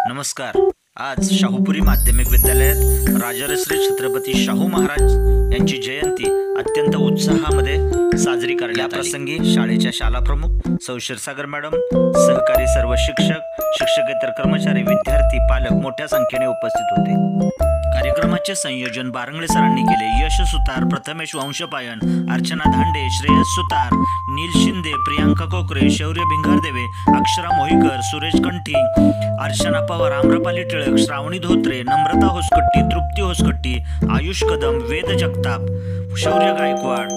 नमस्कार। आज शाहूपुरी माध्यमिक विद्यालयात राजर्षी छत्रपती शाहू महाराज यांची जयंती अत्यंत उत्साहामध्ये साजरी करण्यात आली। प्रसंगी शाळेच्या शाला प्रमुख सौ क्षीरसागर मॅडम, सहकारी सर्व शिक्षक, शिक्षकेतर कर्मचारी, विद्यार्थी, पालक मोठ्या संख्येने उपस्थित होते। कार्यक्रमाचे संयोजन बारंगळे सरांनी केले। यश सुतार, प्रथमेश वंशपायन, अर्चना धांडे, श्रेयस सुतार, नील शिंदे, प्रियांका कोकरे, शौर्य भिंगारदेवे, अक्षरा मोहिकर, सुरेश कंठी, अर्चना पवार, आम्रपाली टिळक, श्रावणी धोत्रे, नम्रता होसकट्टी, तृप्ती होसकट्टी, आयुष कदम, वेद जगताप, शौर्य गायकवाड,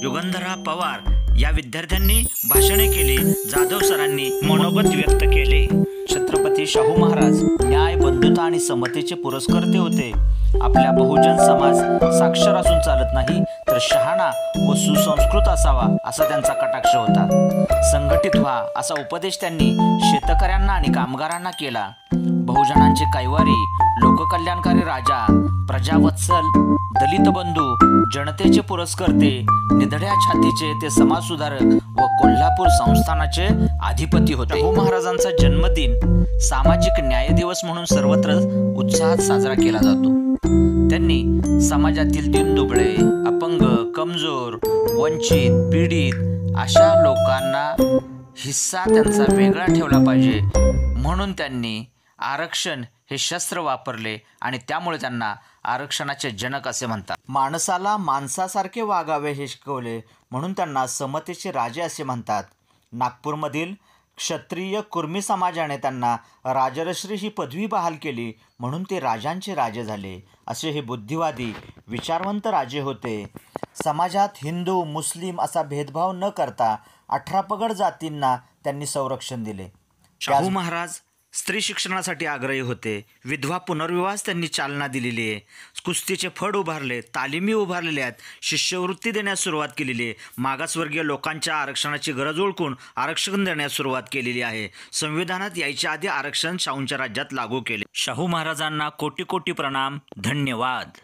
युगंधरा पवार या विद्यार्थ्यांनी भाषणे केली। जाधव सरांनी मनोगत व्यक्त केले। छत्रपती शाहू महाराज न्याय, बंधुता आणि समतेचे पुरस्कर्ते होते। आपल्या बहुजन समाज साक्षर असून चालत नाही, तर शहाणा व सुसंस्कृत असावा असा त्यांचा कटाक्ष होता। संघटित व्हा असा उपदेश त्यांनी शेतकऱ्यांना आणि कामगारांना केला। बहुजनांचे कैवारी, लोककल्याणकारी राजा, प्रजावत्सल, दलित बंधू, जनतेचे पुरस्कर्ते, निधड्या छातीचे ते समाजसुधारक व कोल्हापूर संस्थानाचे अधिपती होते। शाहू महाराजांचा जन्मदिन सामाजिक न्याय दिवस म्हणून सर्वत्र उत्साहात साजरा केला जातो। त्यांनी समाजातील दीनदुबळे, अपंग, कमजोर, वंचित, पीडित अशा लोकांना हिस्सा त्यांचा वेगळा ठेवला पाहिजे म्हणून त्यांनी आरक्षण हे शस्त्र वापरले आणि त्यामुळे त्यांना आरक्षणाचे जनक असे म्हणतात। माणसाला माणसासारखे वागावे हे शिकवले म्हणून त्यांना समतेचे राजे असे म्हणतात। नागपूरमधील क्षत्रिय कुर्मी समाजाने त्यांना राजर्षी ही पदवी बहाल केली म्हणून ते राजांचे राजे झाले। असे हे बुद्धिवादी, विचारवंत राजे होते। समाजात हिंदू, मुस्लिम असा भेदभाव न करता 18 पगड जातींना त्यांनी संरक्षण दिले। शाहू महाराज स्त्री शिक्षणासाठी आग्रही होते। विधवा पुनर्विवाहास त्यांनी चालना दिलेली आहे। कुस्तीचे फड उभारले, तालिमी उभारलेल्या आहेत, शिष्यवृत्ती देण्यास सुरुवात केलेली आहे। मागासवर्गीय लोकांच्या आरक्षणाची गरज ओळखून आरक्षण देण्यास सुरुवात केलेली आहे। संविधानात यायच्या आधी आरक्षण शाहूंच्या राज्यात लागू केले। शाहू महाराजांना कोटी कोटी प्रणाम। धन्यवाद।